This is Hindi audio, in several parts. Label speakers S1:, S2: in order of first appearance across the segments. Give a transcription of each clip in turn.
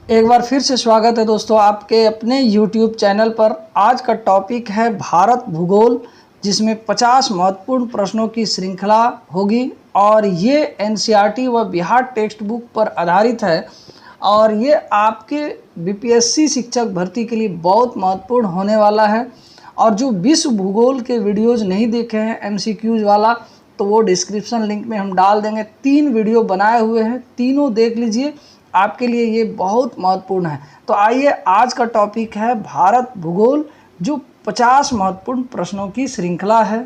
S1: एक बार फिर से स्वागत है दोस्तों आपके अपने YouTube चैनल पर। आज का टॉपिक है भारत भूगोल, जिसमें 50 महत्वपूर्ण प्रश्नों की श्रृंखला होगी और ये NCERT व बिहार टेक्स्ट बुक पर आधारित है और ये आपके BPSC शिक्षक भर्ती के लिए बहुत महत्वपूर्ण होने वाला है। और जो विश्व भूगोल के वीडियोज़ नहीं देखे हैं MCQs वाला, तो वो डिस्क्रिप्शन लिंक में हम डाल देंगे। 3 वीडियो बनाए हुए हैं, तीनों देख लीजिए, आपके लिए ये बहुत महत्वपूर्ण है। तो आइए, आज का टॉपिक है भारत भूगोल, जो 50 महत्वपूर्ण प्रश्नों की श्रृंखला है।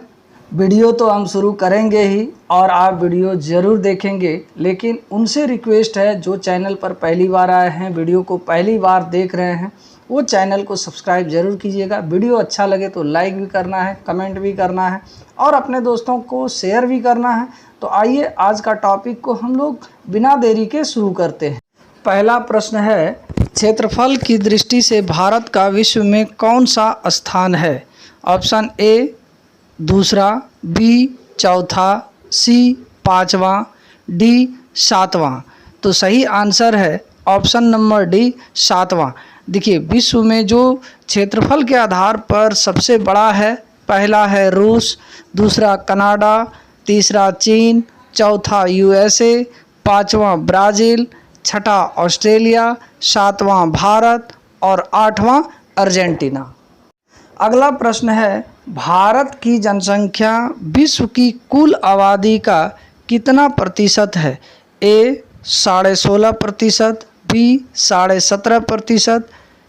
S1: वीडियो तो हम शुरू करेंगे ही और आप वीडियो ज़रूर देखेंगे, लेकिन उनसे रिक्वेस्ट है जो चैनल पर पहली बार आए हैं, वीडियो को पहली बार देख रहे हैं, वो चैनल को सब्सक्राइब ज़रूर कीजिएगा। वीडियो अच्छा लगे तो लाइक भी करना है, कमेंट भी करना है और अपने दोस्तों को शेयर भी करना है। तो आइए, आज का टॉपिक को हम लोग बिना देरी के शुरू करते हैं। पहला प्रश्न है, क्षेत्रफल की दृष्टि से भारत का विश्व में कौन सा स्थान है? ऑप्शन ए दूसरा, बी चौथा, सी पाँचवा, डी सातवां। तो सही आंसर है ऑप्शन नंबर डी, सातवां। देखिए, विश्व में जो क्षेत्रफल के आधार पर सबसे बड़ा है, पहला है रूस, दूसरा कनाडा, तीसरा चीन, चौथा USA, पाँचवा ब्राज़ील, छठा ऑस्ट्रेलिया, सातवां भारत और आठवां अर्जेंटीना। अगला प्रश्न है, भारत की जनसंख्या विश्व की कुल आबादी का कितना प्रतिशत है? ए 16.5%, बी 17.5%,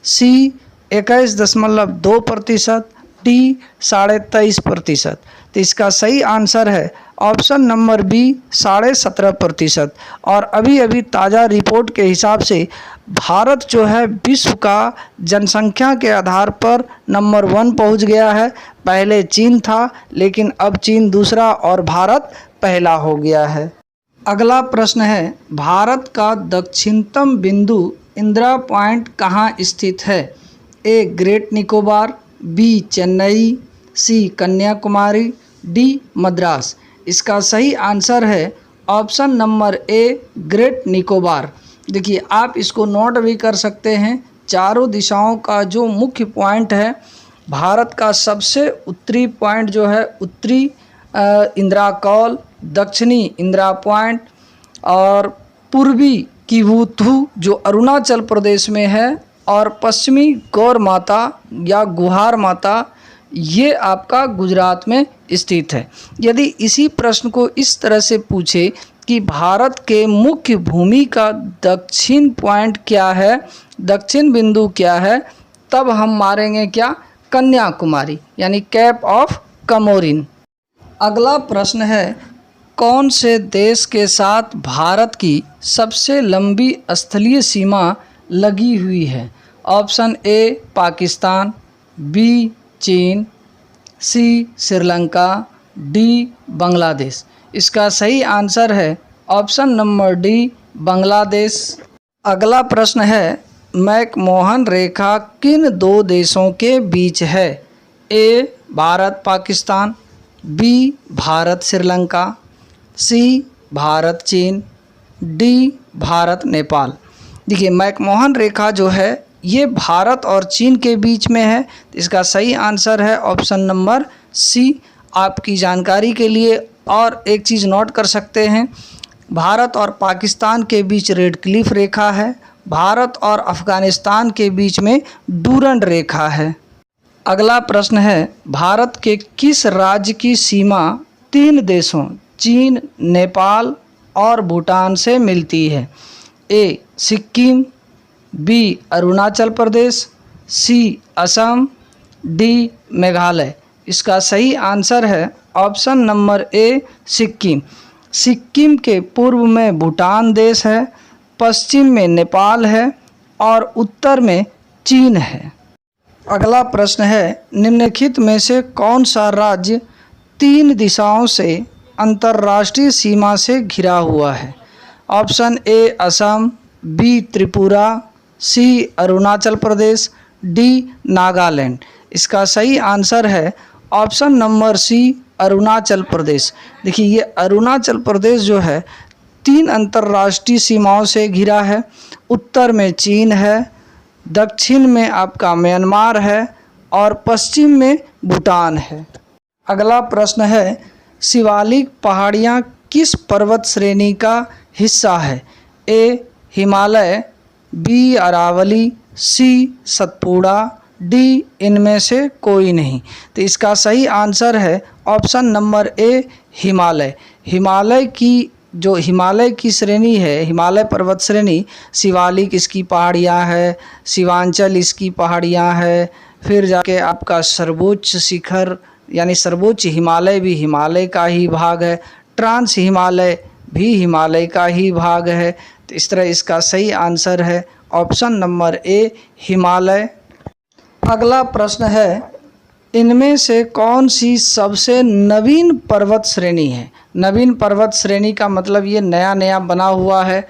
S1: सी 21.2%, डी 23.5%। तो इसका सही आंसर है ऑप्शन नंबर बी, 17.5%। और अभी अभी ताज़ा रिपोर्ट के हिसाब से भारत जो है विश्व का जनसंख्या के आधार पर नंबर 1 पहुंच गया है। पहले चीन था, लेकिन अब चीन दूसरा और भारत पहला हो गया है। अगला प्रश्न है, भारत का दक्षिणतम बिंदु इंदिरा पॉइंट कहाँ स्थित है? A great Nicobar, B Chennai, C Kanyakumari, D Madras. इसका सही आंसर है option number A, great Nicobar. देखिए, आप इसको नोट भी कर सकते हैं। चारों दिशाओं का जो मुख्य पॉइंट है, भारत का सबसे उत्तरी पॉइंट जो है उत्तरी इंदिरा कौल, दक्षिणी इंदिरा पॉइंट और पूर्वी किवुथु जो अरुणाचल प्रदेश में है और पश्चिमी गौर माता या गुहार माता ये आपका गुजरात में स्थित है। यदि इसी प्रश्न को इस तरह से पूछे कि भारत के मुख्य भूमि का दक्षिण पॉइंट क्या है, दक्षिण बिंदु क्या है, तब हम मारेंगे क्या? कन्याकुमारी, यानी कैप ऑफ कमोरिन। अगला प्रश्न है, कौन से देश के साथ भारत की सबसे लंबी स्थलीय सीमा लगी हुई है? ऑप्शन ए पाकिस्तान, बी चीन, सी श्रीलंका, डी बांग्लादेश। इसका सही आंसर है ऑप्शन नंबर डी, बांग्लादेश। अगला प्रश्न है, मैकमोहन रेखा किन 2 देशों के बीच है? ए भारत पाकिस्तान, बी भारत श्रीलंका, सी भारत चीन, डी भारत नेपाल। देखिए, मैकमोहन रेखा जो है ये भारत और चीन के बीच में है। इसका सही आंसर है ऑप्शन नंबर सी। आपकी जानकारी के लिए और एक चीज़ नोट कर सकते हैं, भारत और पाकिस्तान के बीच रेड क्लिफ रेखा है, भारत और अफ़गानिस्तान के बीच में डूरंड रेखा है। अगला प्रश्न है, भारत के किस राज्य की सीमा 3 देशों चीन, नेपाल और भूटान से मिलती है? ए सिक्किम, बी अरुणाचल प्रदेश, सी असम, डी मेघालय। इसका सही आंसर है ऑप्शन नंबर ए, सिक्किम। सिक्किम के पूर्व में भूटान देश है, पश्चिम में नेपाल है और उत्तर में चीन है। अगला प्रश्न है, निम्नलिखित में से कौन सा राज्य 3 दिशाओं से अंतर्राष्ट्रीय सीमा से घिरा हुआ है? Option A Assam, B Tripura, C Arunachal Pradesh, D Nagaland. इसका सही आंसर है option number C, Arunachal Pradesh. देखिए, ये अरुणाचल प्रदेश जो है 3 अंतर्राष्ट्रीय सीमाओं से घिरा है। उत्तर में चीन है, दक्षिण में आपका म्यांमार है और पश्चिम में भूटान है। अगला प्रश्न है, शिवालिक पहाड़ियाँ किस पर्वत श्रेणी का हिस्सा है? ए हिमालय, बी अरावली, सी सतपुड़ा, डी इनमें से कोई नहीं। तो इसका सही आंसर है ऑप्शन नंबर ए हिमालय। हिमालय की श्रेणी है, हिमालय पर्वत श्रेणी, शिवालिक इसकी पहाड़ियाँ है, शिवांचल इसकी पहाड़ियाँ है, फिर जाके आपका सर्वोच्च शिखर यानी सर्वोच्च हिमालय भी हिमालय का ही भाग है, ट्रांस हिमालय भी हिमालय का ही भाग है। तो इस तरह इसका सही आंसर है ऑप्शन नंबर ए हिमालय। अगला प्रश्न है, इनमें से कौन सी सबसे नवीन पर्वत श्रेणी है? नवीन पर्वत श्रेणी का मतलब ये नया नया बना हुआ है।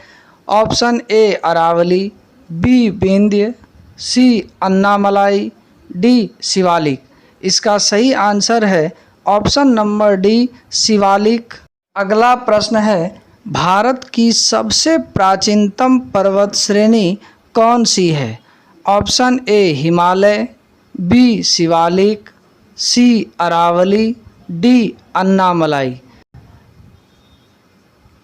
S1: Option A Aravalli, B Vindhya, C Annamalai, D Shivalik. इसका सही आंसर है ऑप्शन नंबर डी शिवालिक। अगला प्रश्न है, भारत की सबसे प्राचीनतम पर्वत श्रेणी कौन सी है? Option A Himalaya, B Shivalik, C Aravalli, D Annamalai.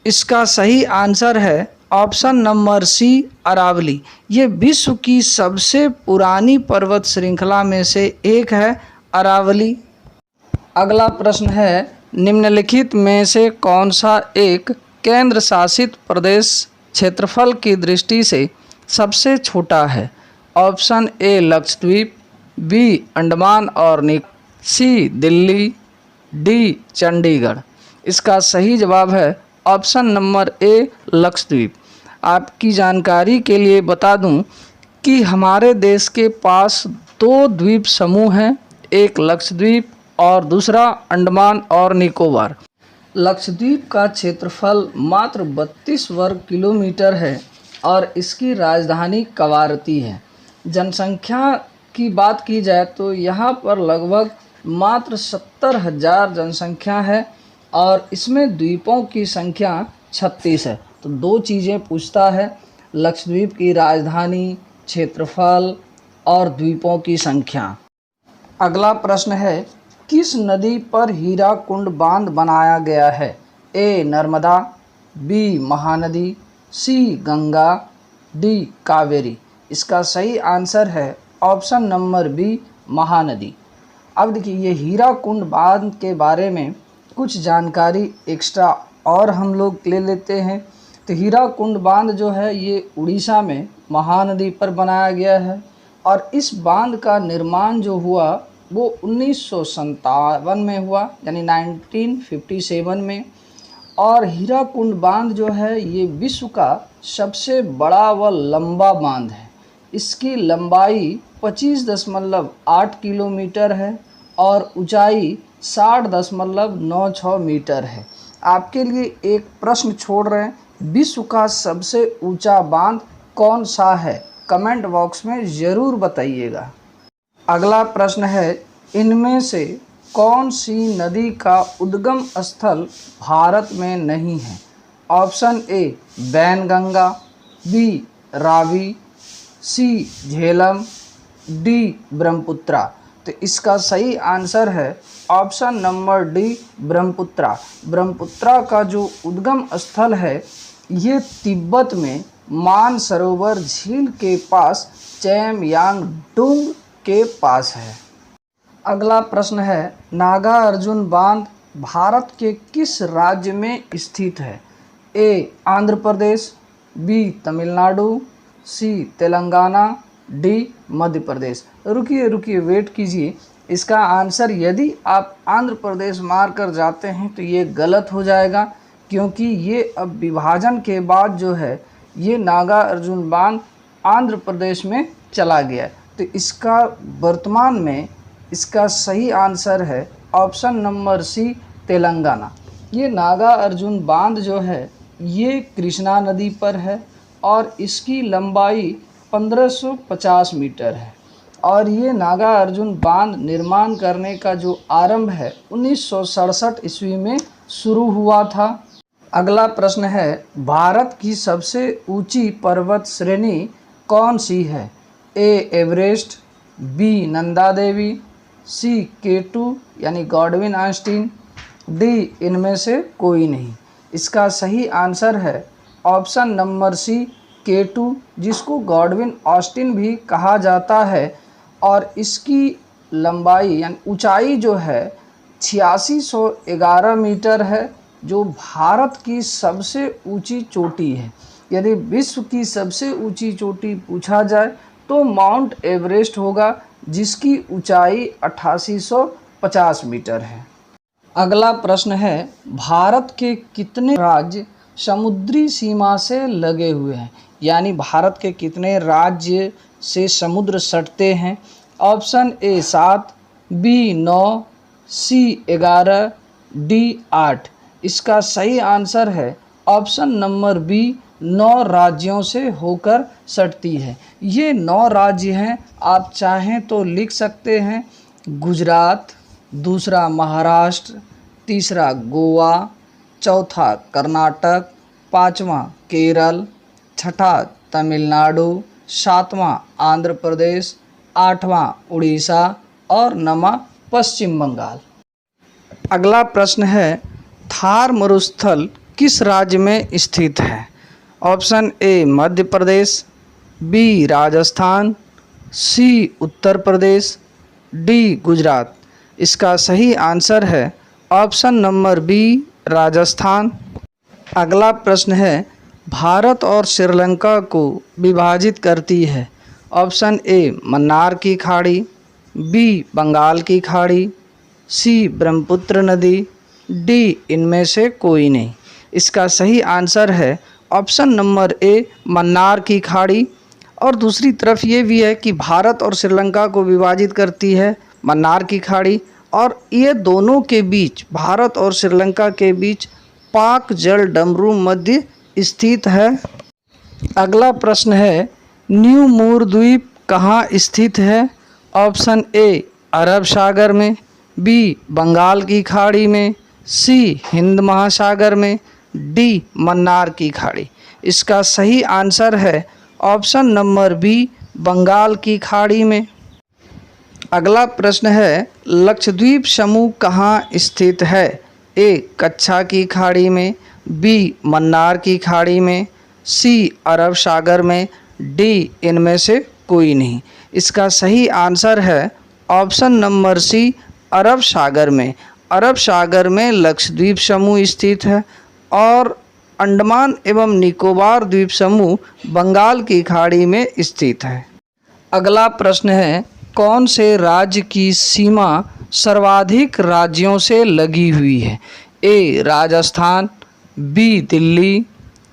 S1: इसका सही आंसर है ऑप्शन नंबर सी अरावली। ये विश्व की सबसे पुरानी पर्वत श्रृंखला में से एक है अरावली। अगला प्रश्न है, निम्नलिखित में से कौन सा एक केंद्र शासित प्रदेश क्षेत्रफल की दृष्टि से सबसे छोटा है? Option A Lakshadweep, B Andaman और निकोबार, सी दिल्ली, डी चंडीगढ़। इसका सही जवाब है ऑप्शन नंबर ए लक्षद्वीप। आपकी जानकारी के लिए बता दूं कि हमारे देश के पास 2 द्वीप समूह हैं, एक लक्षद्वीप और दूसरा अंडमान और निकोबार। लक्षद्वीप का क्षेत्रफल मात्र 32 वर्ग किलोमीटर है और इसकी राजधानी कवारती है। जनसंख्या की बात की जाए तो यहाँ पर लगभग मात्र 70,000 जनसंख्या है और इसमें द्वीपों की संख्या 36 है। तो 2 चीज़ें पूछता है, लक्षद्वीप की राजधानी, क्षेत्रफल और द्वीपों की संख्या। अगला प्रश्न है, किस नदी पर हीराकुंड बांध बनाया गया है? ए नर्मदा, बी महानदी, सी गंगा, डी कावेरी। इसका सही आंसर है ऑप्शन नंबर बी महानदी। अब देखिए, ये हीराकुंड बांध के बारे में कुछ जानकारी एक्स्ट्रा और हम लोग ले लेते हैं। तो हीराकुंड बांध जो है ये उड़ीसा में महानदी पर बनाया गया है और इस बांध का निर्माण जो हुआ वो 1957 में हुआ, यानी 1957 में। और हीराकुंड बांध जो है ये विश्व का सबसे बड़ा व लंबा बांध है। इसकी लंबाई 25.8 किलोमीटर है और ऊंचाई 60.96 मीटर है। आपके लिए एक प्रश्न छोड़ रहे हैं, विश्व का सबसे ऊंचा बांध कौन सा है? कमेंट बॉक्स में ज़रूर बताइएगा। अगला प्रश्न है, इनमें से कौन सी नदी का उद्गम स्थल भारत में नहीं है? Option A Wainganga, B Ravi, C Jhelum, D Brahmaputra. तो इसका सही आंसर है option number D Brahmaputra. Brahmaputra का जो उद्गम स्थल है ये तिब्बत में मानसरोवर झील के पास चैमयांगडुंग के पास है। अगला प्रश्न है, नागा अर्जुन बांध भारत के किस राज्य में स्थित है? ए आंध्र प्रदेश, बी तमिलनाडु, सी तेलंगाना, डी मध्य प्रदेश। रुकिए वेट कीजिए। इसका आंसर यदि आप आंध्र प्रदेश मार कर जाते हैं तो ये गलत हो जाएगा, क्योंकि ये अब विभाजन के बाद जो है ये नागा अर्जुन बांध आंध्र प्रदेश में चला गया। तो इसका वर्तमान में इसका सही आंसर है ऑप्शन नंबर सी तेलंगाना। ये नागा अर्जुन बांध जो है ये कृष्णा नदी पर है और इसकी लंबाई 1550 मीटर है और ये नागा अर्जुन बांध निर्माण करने का जो आरंभ है 1967 ईस्वी में शुरू हुआ था। अगला प्रश्न है, भारत की सबसे ऊंची पर्वत श्रेणी कौन सी है? ए एवरेस्ट, बी नंदा देवी, सी K2 यानी गॉडविन आइंस्टीन, डी इनमें से कोई नहीं। इसका सही आंसर है ऑप्शन नंबर सी K2, जिसको गॉडविन ऑस्टिन भी कहा जाता है और इसकी लंबाई यानी ऊंचाई जो है 8611 मीटर है, जो भारत की सबसे ऊंची चोटी है। यदि विश्व की सबसे ऊंची चोटी पूछा जाए तो माउंट एवरेस्ट होगा, जिसकी ऊंचाई 8850 मीटर है। अगला प्रश्न है, भारत के कितने राज्य समुद्री सीमा से लगे हुए हैं? यानी भारत के कितने राज्य से समुद्र सटते हैं? Option A 7, B 9, C 11, D 8। इसका सही आंसर है ऑप्शन नंबर बी, 9 राज्यों से होकर सटती है। ये 9 राज्य हैं, आप चाहें तो लिख सकते हैं। गुजरात, दूसरा महाराष्ट्र, तीसरा गोवा, चौथा कर्नाटक, पाँचवा केरल, छठा तमिलनाडु, सातवां आंध्र प्रदेश, आठवां उड़ीसा और नौवां पश्चिम बंगाल। अगला प्रश्न है, थार मरुस्थल किस राज्य में स्थित है? Option A Madhya Pradesh, B Rajasthan, C Uttar Pradesh, D Gujarat. इसका सही आंसर है ऑप्शन नंबर बी राजस्थान। अगला प्रश्न है, भारत और श्रीलंका को विभाजित करती है? ऑप्शन ए मन्नार की खाड़ी, बी बंगाल की खाड़ी, सी ब्रह्मपुत्र नदी, डी इनमें से कोई नहीं। इसका सही आंसर है ऑप्शन नंबर ए मन्नार की खाड़ी। और दूसरी तरफ ये भी है कि भारत और श्रीलंका को विभाजित करती है मन्नार की खाड़ी, और ये दोनों के बीच, भारत और श्रीलंका के बीच पाक जल डमरू मध्य स्थित है। अगला प्रश्न है, न्यू मूर द्वीप कहाँ स्थित है? ऑप्शन ए अरब सागर में, बी बंगाल की खाड़ी में, सी हिंद महासागर में, डी मन्नार की खाड़ी। इसका सही आंसर है ऑप्शन नंबर बी बंगाल की खाड़ी में। अगला प्रश्न है, लक्षद्वीप समूह कहाँ स्थित है? ए कच्छा की खाड़ी में, बी मन्नार की खाड़ी में, सी अरब सागर में, डी इनमें से कोई नहीं। इसका सही आंसर है ऑप्शन नंबर सी अरब सागर में। अरब सागर में लक्षद्वीप समूह स्थित है और अंडमान एवं निकोबार द्वीप समूह बंगाल की खाड़ी में स्थित है। अगला प्रश्न है, कौन से राज्य की सीमा सर्वाधिक राज्यों से लगी हुई है? ए राजस्थान, बी दिल्ली,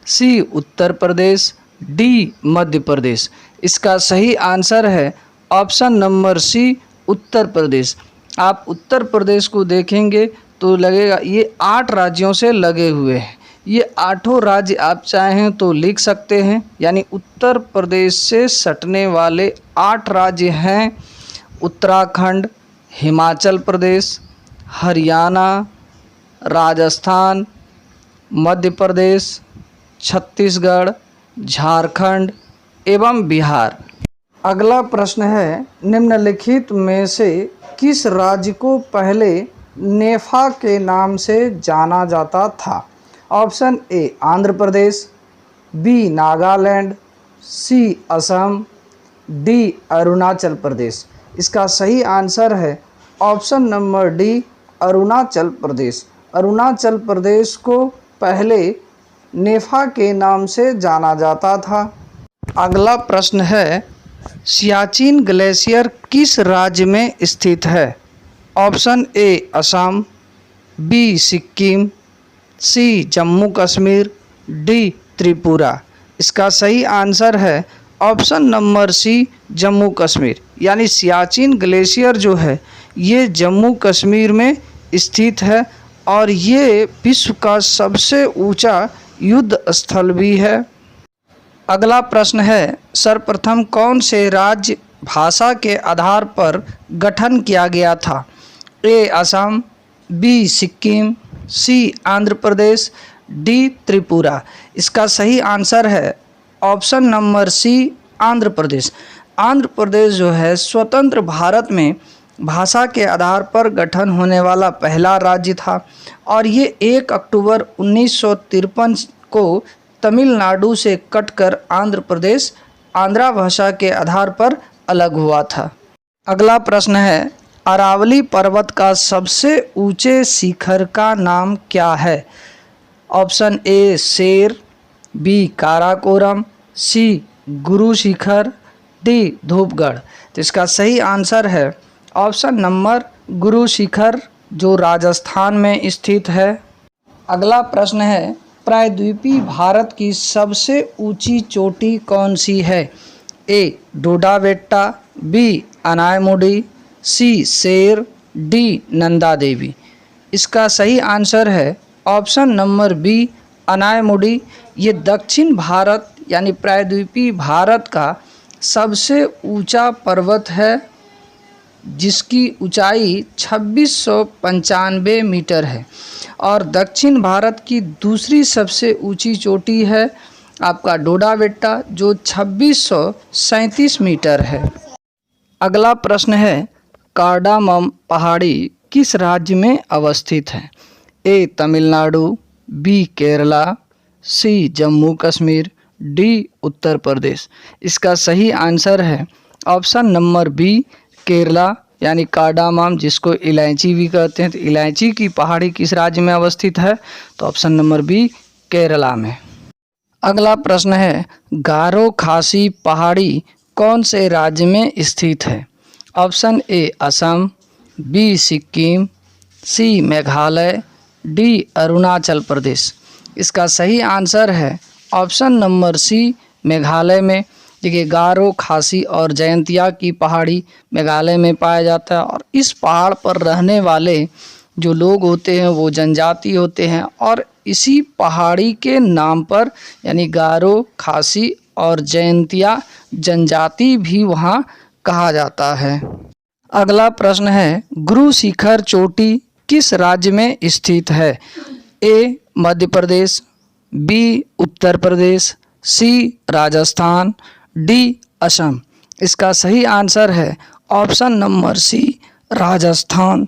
S1: सी उत्तर प्रदेश, डी मध्य प्रदेश। इसका सही आंसर है ऑप्शन नंबर सी उत्तर प्रदेश। आप उत्तर प्रदेश को देखेंगे तो लगेगा ये 8 राज्यों से लगे हुए हैं। ये 8 राज्य आप चाहें तो लिख सकते हैं, यानी उत्तर प्रदेश से सटने वाले 8 राज्य हैं उत्तराखंड, हिमाचल प्रदेश, हरियाणा, राजस्थान, मध्य प्रदेश, छत्तीसगढ़, झारखंड एवं बिहार। अगला प्रश्न है, निम्नलिखित में से किस राज्य को पहले नेफा के नाम से जाना जाता था? Option A Andhra Pradesh, B Nagaland, C Assam, D Arunachal Pradesh. इसका सही आंसर है option number D Arunachal Pradesh. Arunachal Pradesh को पहले नेफा के नाम से जाना जाता था। अगला प्रश्न है, सियाचिन ग्लेशियर किस राज्य में स्थित है? Option A Assam, B Sikkim, C Jammu Kashmir, D Tripura. इसका सही आंसर है option number C Jammu Kashmir. यानी सियाचिन ग्लेशियर जो है ये जम्मू कश्मीर में स्थित है और ये विश्व का सबसे ऊंचा युद्ध स्थल भी है। अगला प्रश्न है, सर्वप्रथम कौन से राज्य भाषा के आधार पर गठन किया गया था? ए असम, बी सिक्किम, सी आंध्र प्रदेश, डी त्रिपुरा। इसका सही आंसर है ऑप्शन नंबर सी आंध्र प्रदेश। आंध्र प्रदेश जो है स्वतंत्र भारत में भाषा के आधार पर गठन होने वाला पहला राज्य था और ये 1 अक्टूबर 1953 को तमिलनाडु से कटकर आंध्र प्रदेश आंध्रा भाषा के आधार पर अलग हुआ था। अगला प्रश्न है, अरावली पर्वत का सबसे ऊंचे शिखर का नाम क्या है? ऑप्शन ए शेर, बी काराकोरम, सी गुरु शिखर, डी धूपगढ़। तो इसका सही आंसर है ऑप्शन नंबर गुरु शिखर जो राजस्थान में स्थित है। अगला प्रश्न है, प्रायद्वीपीय भारत की सबसे ऊंची चोटी कौन सी है? ए डोडा बेट्टा, बी अनायमुडी, सी शेर, डी नंदा देवी। इसका सही आंसर है ऑप्शन नंबर बी अनायमुडी। ये दक्षिण भारत यानी प्रायद्वीपीय भारत का सबसे ऊंचा पर्वत है जिसकी ऊंचाई 2695 मीटर है और दक्षिण भारत की दूसरी सबसे ऊंची चोटी है आपका डोडा बेट्टा जो 2637 मीटर है। अगला प्रश्न है, कार्डामम पहाड़ी किस राज्य में अवस्थित है? ए तमिलनाडु, बी केरला, सी जम्मू कश्मीर, डी उत्तर प्रदेश। इसका सही आंसर है ऑप्शन नंबर बी केरला यानी कार्डामम जिसको इलायची भी कहते हैं। तो इलायची की पहाड़ी किस राज्य में अवस्थित है? तो ऑप्शन नंबर बी केरला में। अगला प्रश्न है, गारो खासी पहाड़ी कौन से राज्य में स्थित है? Option A Assam, B Sikkim, C Meghalaya, D Arunachal Pradesh. इसका सही आंसर है ऑप्शन नंबर सी मेघालय में। देखिए गारो खासी और जयंतिया की पहाड़ी मेघालय में पाया जाता है और इस पहाड़ पर रहने वाले जो लोग होते हैं वो जनजाति होते हैं और इसी पहाड़ी के नाम पर यानी गारो खासी और जयंतिया जनजाति भी वहाँ कहा जाता है। अगला प्रश्न है, गुरु शिखर चोटी किस राज्य में स्थित है? ए Madhya Pradesh, B Uttar Pradesh, C Rajasthan, D Assam. इसका सही आंसर है ऑप्शन नंबर सी राजस्थान।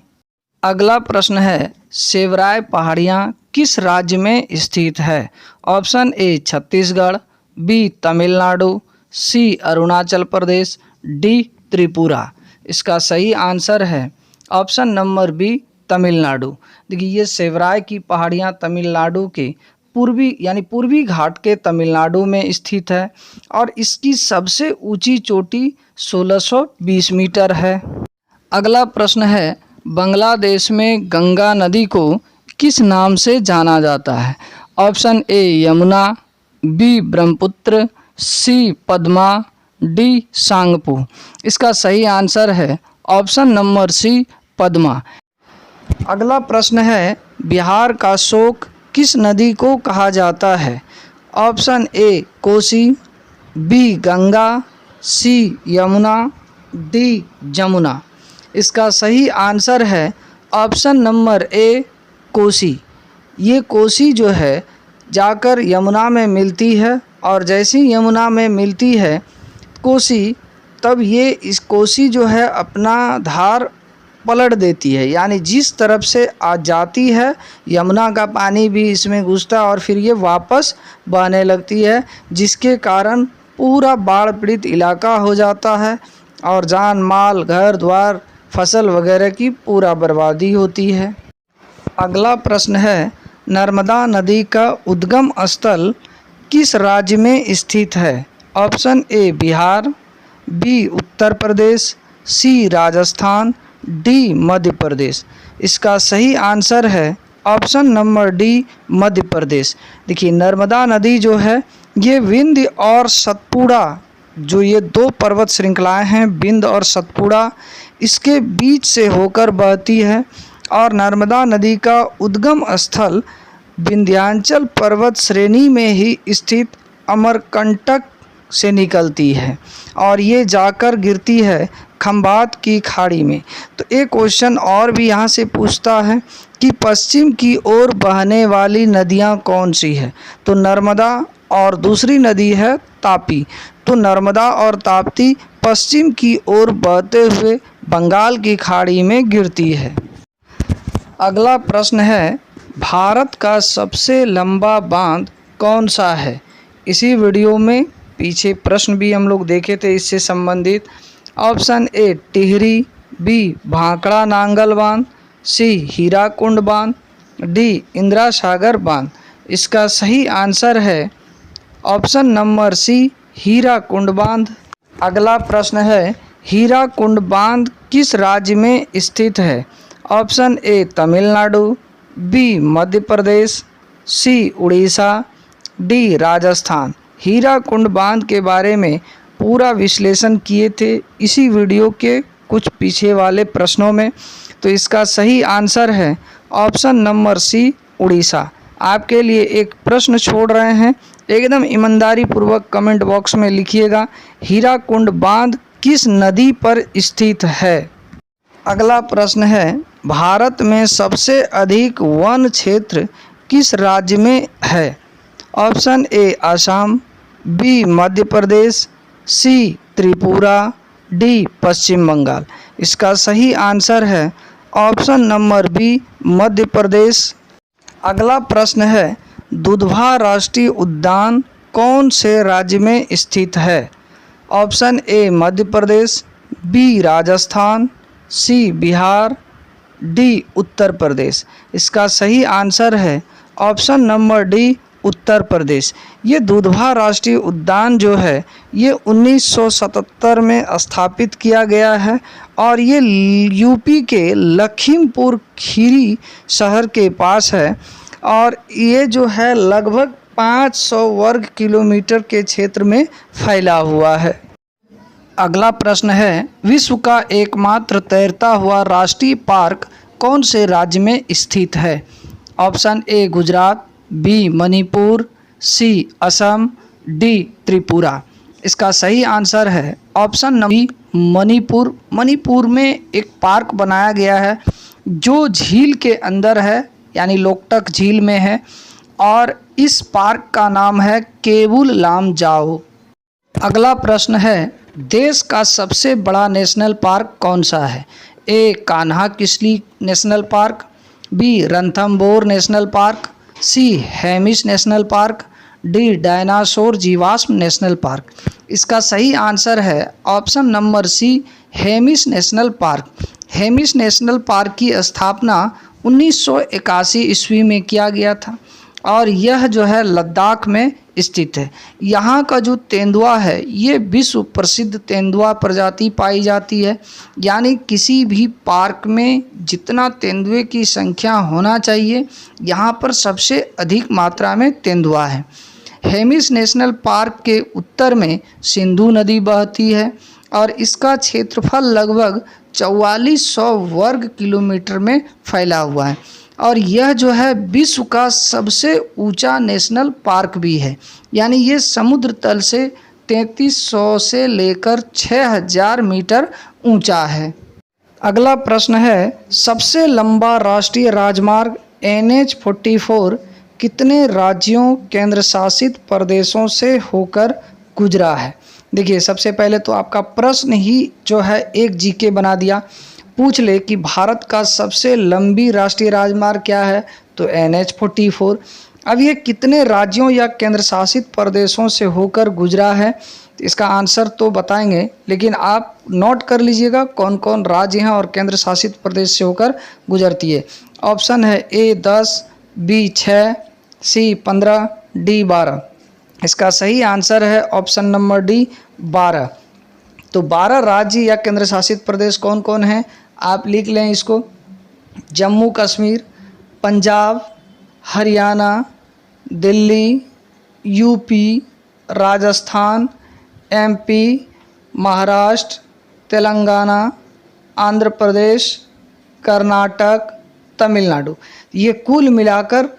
S1: अगला प्रश्न है, सेवराय पहाड़ियाँ किस राज्य में स्थित है? Option A Chhattisgarh, B Tamil Nadu, C Arunachal Pradesh, D Tripura. इसका सही आंसर है ऑप्शन नंबर बी तमिलनाडु। देखिए ये सेवराय की पहाड़ियाँ तमिलनाडु के पूर्वी यानी पूर्वी घाट के तमिलनाडु में स्थित है और इसकी सबसे ऊंची चोटी 1620 मीटर है। अगला प्रश्न है, बांग्लादेश में गंगा नदी को किस नाम से जाना जाता है? Option A Yamuna, B Brahmaputra, C Padma, D Tsangpo. इसका सही आंसर है ऑप्शन नंबर सी पद्मा। अगला प्रश्न है, बिहार का शोक किस नदी को कहा जाता है? Option A Kosi, B Ganga, C Yamuna, D Jamuna. इसका सही आंसर है ऑप्शन नंबर ए कोसी। ये कोसी जो है जाकर यमुना में मिलती है और जैसी यमुना में मिलती है कोसी तब ये इस कोसी जो है अपना धार पलट देती है यानी जिस तरफ से आ जाती है यमुना का पानी भी इसमें घुसता है और फिर ये वापस बहने लगती है जिसके कारण पूरा बाढ़ पीड़ित इलाका हो जाता है और जान माल घर द्वार फसल वगैरह की पूरा बर्बादी होती है। अगला प्रश्न है, नर्मदा नदी का उद्गम स्थल किस राज्य में स्थित है? Option A Bihar, B Uttar Pradesh, C Rajasthan, D Madhya Pradesh. इसका सही आंसर है option number D Madhya Pradesh. देखिए नर्मदा नदी जो है ये विंध्य और सतपुड़ा जो ये दो पर्वत श्रृंखलाएं हैं विंध्य और सतपुड़ा इसके बीच से होकर बहती है और नर्मदा नदी का उद्गम स्थल विंध्याचल पर्वत श्रेणी में ही स्थित अमरकंटक से निकलती है और ये जाकर गिरती है खंभात की खाड़ी में। तो एक क्वेश्चन और भी यहाँ से पूछता है कि पश्चिम की ओर बहने वाली नदियां कौन सी है? तो नर्मदा और दूसरी नदी है तापी। तो नर्मदा और ताप्ती पश्चिम की ओर बहते हुए बंगाल की खाड़ी में गिरती है। अगला प्रश्न है, भारत का सबसे लंबा बांध कौन सा है? इसी वीडियो में पीछे प्रश्न भी हम लोग देखे थे इससे संबंधित। Option A Tehri, B Bhakra Nangal बांध, सी हीराकुंड बांध, डी इंदिरा सागर बांध। इसका सही आंसर है ऑप्शन नंबर सी हीराकुंड बांध। अगला प्रश्न है, हीराकुंड बांध किस राज्य में स्थित है? Option A Tamil Nadu, B Madhya Pradesh, C Orissa, D Rajasthan. Hirakud बांध के बारे में पूरा विश्लेषण किए थे इसी वीडियो के कुछ पीछे वाले प्रश्नों में। तो इसका सही आंसर है ऑप्शन नंबर सी उड़ीसा। आपके लिए एक प्रश्न छोड़ रहे हैं, एकदम ईमानदारी पूर्वक कमेंट बॉक्स में लिखिएगा, हीराकुंड बांध किस नदी पर स्थित है? अगला प्रश्न है, भारत में सबसे अधिक वन क्षेत्र किस राज्य में है? Option A Assam, B Madhya Pradesh, C Tripura, D Paschim Bangal. इसका सही आंसर है option number B Madhya Pradesh. अगला प्रश्न है, दुधवा राष्ट्रीय उद्यान कौन से राज्य में स्थित है? Option A Madhya Pradesh, B Rajasthan, C Bihar, D Uttar Pradesh. इसका सही आंसर है option number D Uttar Pradesh. ये दुधवा राष्ट्रीय उद्यान जो है ये 1977 में स्थापित किया गया है और ये यूपी के लखीमपुर खीरी शहर के पास है और ये जो है लगभग 500 वर्ग किलोमीटर के क्षेत्र में फैला हुआ है। अगला प्रश्न है, विश्व का एकमात्र तैरता हुआ राष्ट्रीय पार्क कौन से राज्य में स्थित है? Option A Gujarat, B Manipur, C Assam, D Tripura. इसका सही आंसर है ऑप्शन नंबर मणिपुर। मणिपुर में एक पार्क बनाया गया है जो झील के अंदर है, यानी लोकटक झील में है और इस पार्क का नाम है केवुल लामजाओ। अगला प्रश्न है, देश का सबसे बड़ा नेशनल पार्क कौन सा है? A Kanha Kisli national park, B Ranthambore national park, C Hemis national park, D dinosaur जीवाश्म नेशनल पार्क। इसका सही आंसर है option number C Hemis national park. Hemis national park की स्थापना 1981 ईस्वी में किया गया था और यह जो है लद्दाख में स्थित है। यहाँ का जो तेंदुआ है ये विश्व प्रसिद्ध तेंदुआ प्रजाति पाई जाती है, यानी किसी भी पार्क में जितना तेंदुए की संख्या होना चाहिए यहाँ पर सबसे अधिक मात्रा में तेंदुआ है। हेमिस नेशनल पार्क के उत्तर में सिंधु नदी बहती है और इसका क्षेत्रफल लगभग 4400 वर्ग किलोमीटर में फैला हुआ है और यह जो है विश्व का सबसे ऊंचा नेशनल पार्क भी है, यानी ये समुद्र तल से 3300 से लेकर 6000 मीटर ऊंचा है। अगला प्रश्न है, सबसे लंबा राष्ट्रीय राजमार्ग NH-44 कितने राज्यों केंद्र शासित प्रदेशों से होकर गुजरा है? देखिए, सबसे पहले तो आपका प्रश्न ही जो है एक जीके बना दिया। पूछ ले कि भारत का सबसे लंबी राष्ट्रीय राजमार्ग क्या है, तो NH-44। अब ये कितने राज्यों या केंद्र शासित प्रदेशों से होकर गुजरा है, तो इसका आंसर तो बताएंगे, लेकिन आप नोट कर लीजिएगा कौन कौन राज्य हैं और केंद्र शासित प्रदेश से होकर गुजरती है। ऑप्शन है ए 10, बी 6, सी 15, डी 12। इसका सही आंसर है ऑप्शन नंबर डी 12। तो 12 राज्य या केंद्र शासित प्रदेश कौन कौन हैं आप लिख लें इसको। Jammu Kashmir, Punjab, Haryana, Delhi, UP, Rajasthan, MP, Maharashtra, Telangana, Andhra Pradesh, Karnataka, Tamil Nadu. ये कुल मिलाकर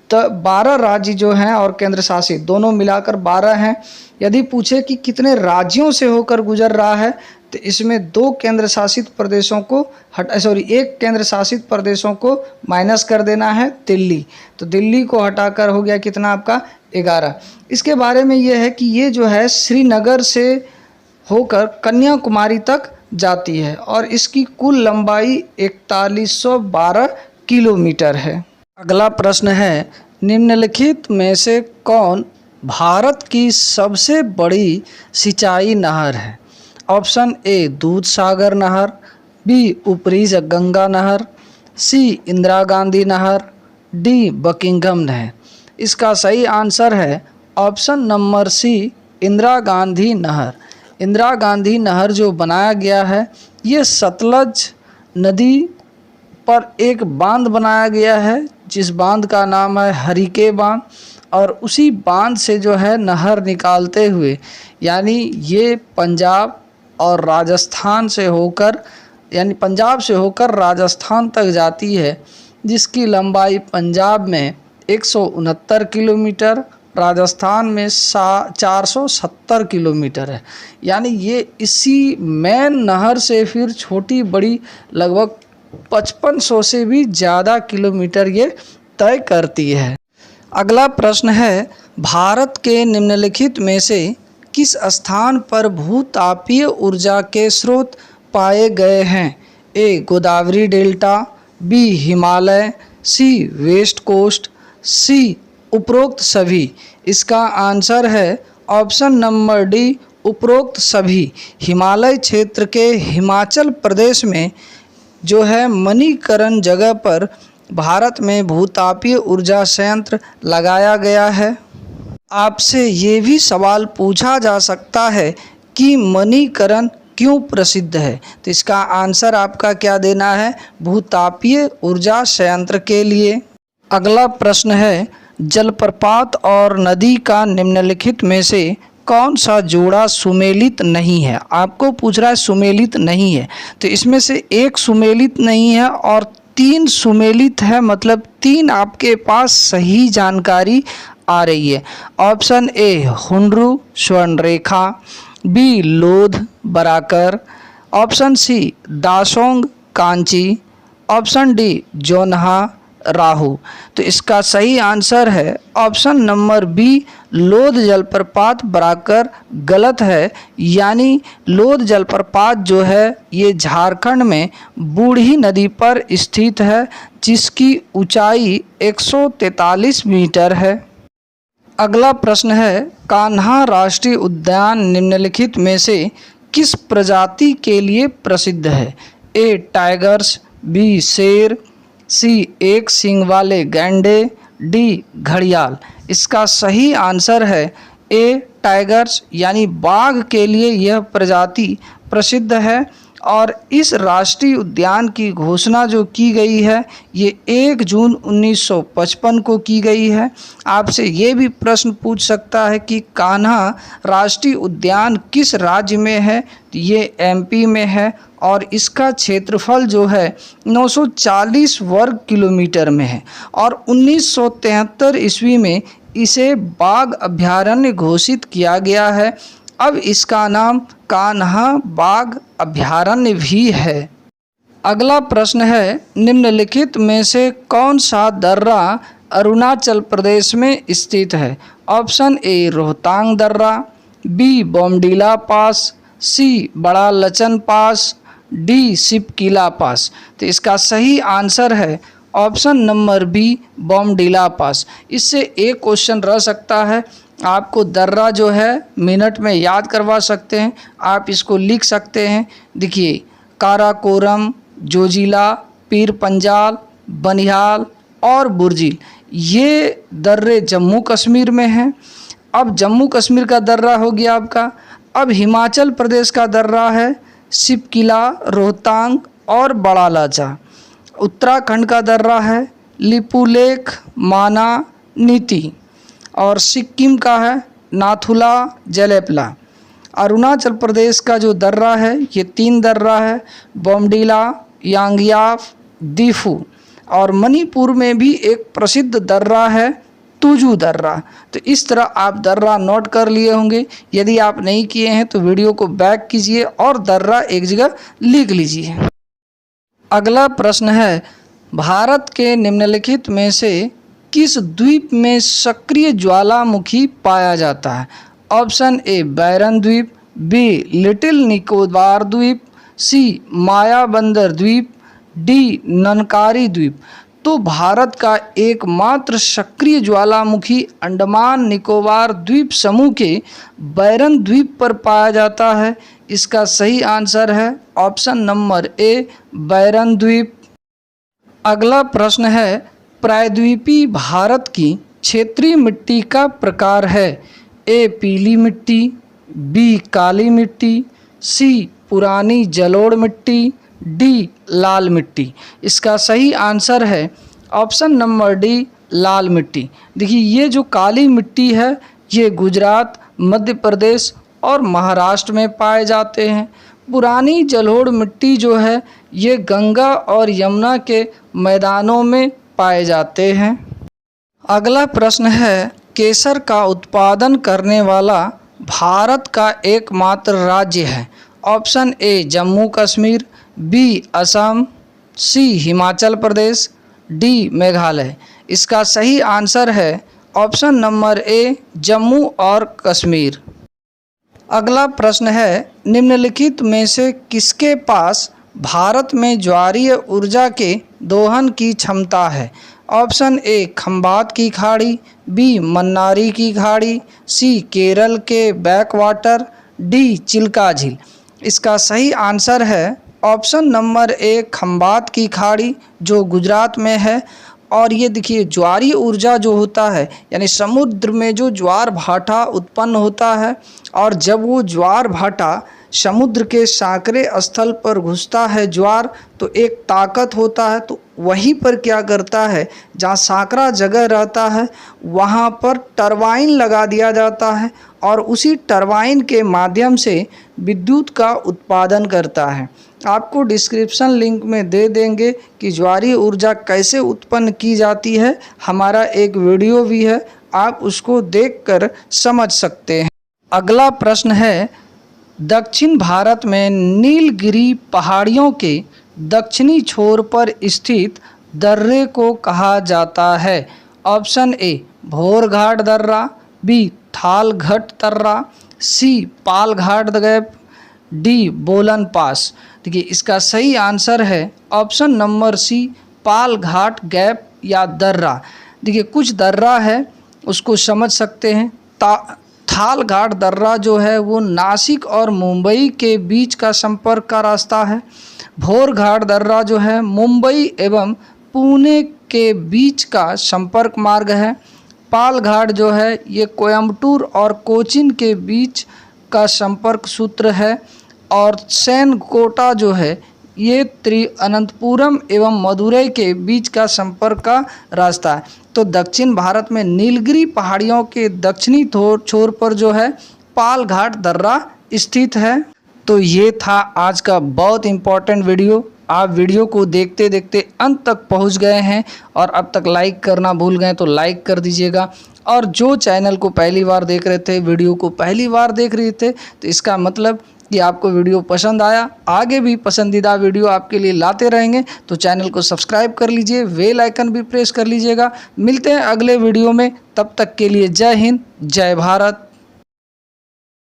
S1: 12 राज्य जो हैं और केंद्र शासित दोनों मिलाकर 12 हैं। यदि पूछे कि कितने राज्यों से होकर गुजर रहा है, तो इसमें एक केंद्र शासित प्रदेशों को माइनस कर देना है, दिल्ली। तो दिल्ली को हटाकर हो गया कितना आपका 11। इसके बारे में ये है कि ये जो है श्रीनगर से होकर कन्याकुमारी तक जाती है और इसकी कुल लंबाई 4112 किलोमीटर है। अगला प्रश्न है, निम्नलिखित में से कौन भारत की सबसे बड़ी सिंचाई नहर है? ऑप्शन ए दूध सागर नहर, बी ऊपरी गंगा नहर, सी इंदिरा गांधी नहर, डी बकिंघम नहर। इसका सही आंसर है option number C, Indira Gandhi नहर। इंदिरा गांधी नहर जो बनाया गया है, ये सतलज नदी पर एक बांध बनाया गया है, जिस बांध का नाम है हरिके बांध, और उसी बांध से जो है नहर निकालते हुए, यानी ये पंजाब और राजस्थान से होकर, यानी पंजाब से होकर राजस्थान तक जाती है, जिसकी लंबाई पंजाब में 169 किलोमीटर, राजस्थान में 470 किलोमीटर है। यानी ये इसी मेन नहर से फिर छोटी बड़ी लगभग 5500 से भी ज़्यादा किलोमीटर ये तय करती है। अगला प्रश्न है, भारत के निम्नलिखित में से किस स्थान पर भूतापीय ऊर्जा के स्रोत पाए गए हैं? ए गोदावरी डेल्टा, बी हिमालय, सी वेस्ट कोस्ट, सी उपरोक्त सभी। इसका आंसर है ऑप्शन नंबर डी, उपरोक्त सभी। हिमालय क्षेत्र के हिमाचल प्रदेश में जो है मणिकरण जगह पर भारत में भूतापीय ऊर्जा संयंत्र लगाया गया है। आपसे ये भी सवाल पूछा जा सकता है कि मणिकरण क्यों प्रसिद्ध है? तो इसका आंसर आपका क्या देना है? भूतापीय ऊर्जा संयंत्र के लिए। अगला प्रश्न है, जलप्रपात और नदी का निम्नलिखित में से कौन सा जोड़ा सुमेलित नहीं है? आपको पूछ रहा है सुमेलित नहीं है, तो इसमें से एक सुमेलित नहीं है और 3 सुमेलित है, मतलब 3 आपके पास सही जानकारी आ रही है। Option A Hundru Swarnarekha, B Lodh Barakar, option C Dasong Kanchi, option D Jonha Rahu. तो इसका सही आंसर है ऑप्शन नंबर बी, लोध जलप्रपात बराकर गलत है। यानी लोध जलप्रपात जो है ये झारखंड में बूढ़ी नदी पर स्थित है, जिसकी ऊंचाई 143 मीटर है। अगला प्रश्न है, कान्हा राष्ट्रीय उद्यान निम्नलिखित में से किस प्रजाति के लिए प्रसिद्ध है? ए टाइगर्स, बी शेर, सी एक सींग वाले गैंडे, डी घड़ियाल। इसका सही आंसर है ए टाइगर्स, यानी बाघ के लिए यह प्रजाति प्रसिद्ध है। और इस राष्ट्रीय उद्यान की घोषणा जो की गई है ये 1 जून 1955 को की गई है। आपसे ये भी प्रश्न पूछ सकता है कि कान्हा राष्ट्रीय उद्यान किस राज्य में है? तो ये एमपी में है और इसका क्षेत्रफल जो है 940 वर्ग किलोमीटर में है और 1973 ईस्वी में इसे बाघ अभयारण्य घोषित किया गया है। अब इसका नाम कान्हा बाघ अभयारण्य भी है। अगला प्रश्न है, निम्नलिखित में से कौन सा दर्रा अरुणाचल प्रदेश में स्थित है? ऑप्शन ए रोहतांग दर्रा, बी बोमडीला पास, सी बड़ा लचन पास, डी सिपकिला पास। तो इसका सही आंसर है ऑप्शन नंबर बी, बोमडीला पास। इससे एक क्वेश्चन रह सकता है, आपको दर्रा जो है मिनट में याद करवा सकते हैं, आप इसको लिख सकते हैं। देखिए, काराकोरम, जोजिला, पीर पंजाल, बनिहाल और बुर्जिल, ये दर्रे जम्मू कश्मीर में हैं। अब जम्मू कश्मीर का दर्रा हो गया आपका। अब हिमाचल प्रदेश का दर्रा है सिपकिला, रोहतांग और बड़ा लाचा। उत्तराखंड का दर्रा है लिपुलेख, माना, नीति। और सिक्किम का है नाथुला, जलेपला। अरुणाचल प्रदेश का जो दर्रा है ये 3 दर्रा है, बोमडीला, यांगयाफ, दीफू। और मणिपुर में भी एक प्रसिद्ध दर्रा है तुजू दर्रा। तो इस तरह आप दर्रा नोट कर लिए होंगे। यदि आप नहीं किए हैं तो वीडियो को बैक कीजिए और दर्रा एक जगह लिख लीजिए। अगला प्रश्न है, भारत के निम्नलिखित में से किस द्वीप में सक्रिय ज्वालामुखी पाया जाता है? ऑप्शन ए बैरन द्वीप, बी लिटिल निकोबार द्वीप, सी मायाबंदर द्वीप, डी ननकारी द्वीप। तो भारत का एकमात्र सक्रिय ज्वालामुखी अंडमान निकोबार द्वीप समूह के बैरन द्वीप पर पाया जाता है। इसका सही आंसर है ऑप्शन नंबर ए बैरन द्वीप। अगला प्रश्न है, प्रायद्वीपीय भारत की क्षेत्रीय मिट्टी का प्रकार है? ए पीली मिट्टी, बी काली मिट्टी, सी पुरानी जलोढ़ मिट्टी, डी लाल मिट्टी। इसका सही आंसर है ऑप्शन नंबर डी लाल मिट्टी। देखिए ये जो काली मिट्टी है ये गुजरात, मध्य प्रदेश और महाराष्ट्र में पाए जाते हैं। पुरानी जलोढ़ मिट्टी जो है ये गंगा और यमुना के मैदानों में पाए जाते हैं। अगला प्रश्न है, केसर का उत्पादन करने वाला भारत का एकमात्र राज्य है? Option A Jammu Kashmir, B Assam, C Himachal Pradesh, D Meghalaya. इसका सही आंसर है ऑप्शन नंबर ए जम्मू और कश्मीर। अगला प्रश्न है, निम्नलिखित में से किसके पास भारत में ज्वारीय ऊर्जा के दोहन की क्षमता है? ऑप्शन ए खंबात की खाड़ी, बी मन्नारी की खाड़ी, सी केरल के बैकवाटर, डी चिल्का झील। इसका सही आंसर है ऑप्शन नंबर ए खंबात की खाड़ी जो गुजरात में है। और ये देखिए ज्वारीय ऊर्जा जो होता है यानी समुद्र में जो ज्वार भाटा उत्पन्न होता है और जब वो ज्वार भाटा समुद्र के सांकरे स्थल पर घुसता है ज्वार तो एक ताकत होता है, तो वहीं पर क्या करता है जहाँ सांकरा जगह रहता है वहाँ पर टरबाइन लगा दिया जाता है और उसी टरबाइन के माध्यम से विद्युत का उत्पादन करता है। आपको डिस्क्रिप्शन लिंक में दे देंगे कि ज्वारीय ऊर्जा कैसे उत्पन्न की जाती है। हमारा एक वीडियो भी है, आप उसको देखकर समझ सकते हैं। अगला प्रश्न है, दक्षिण भारत में नीलगिरी पहाड़ियों के दक्षिणी छोर पर स्थित दर्रे को कहा जाता है? ऑप्शन ए भोरघाट दर्रा, बी थालघट दर्रा, सी पालघाट गैप, डी बोलन पास। देखिए इसका सही आंसर है option number C Palghat gap या दर्रा। देखिए कुछ दर्रा है उसको समझ सकते हैं। थालघाट दर्रा जो है वो नासिक और मुंबई के बीच का संपर्क का रास्ता है। भोरघाट दर्रा जो है मुंबई एवं पुणे के बीच का संपर्क मार्ग है। पालघाट जो है ये कोयम्बटूर और कोचीन के बीच का संपर्क सूत्र है। और सेनकोटा जो है ये त्रिअनंतपुरम एवं मदुरई के बीच का संपर्क का रास्ता है। तो दक्षिण भारत में नीलगिरी पहाड़ियों के दक्षिणी छोर पर जो है पालघाट दर्रा स्थित है। तो ये था आज का बहुत इम्पोर्टेंट वीडियो। आप वीडियो को देखते देखते अंत तक पहुंच गए हैं और अब तक लाइक करना भूल गए तो लाइक कर दीजिएगा। और जो चैनल को पहली बार देख रहे थे, वीडियो को पहली बार देख रहे थे, तो इसका मतलब कि आपको वीडियो पसंद आया। आगे भी पसंदीदा वीडियो आपके लिए लाते रहेंगे, तो चैनल को सब्सक्राइब कर लीजिए, बेल आइकन भी प्रेस कर लीजिएगा। मिलते हैं अगले वीडियो में, तब तक के लिए जय हिंद, जय भारत।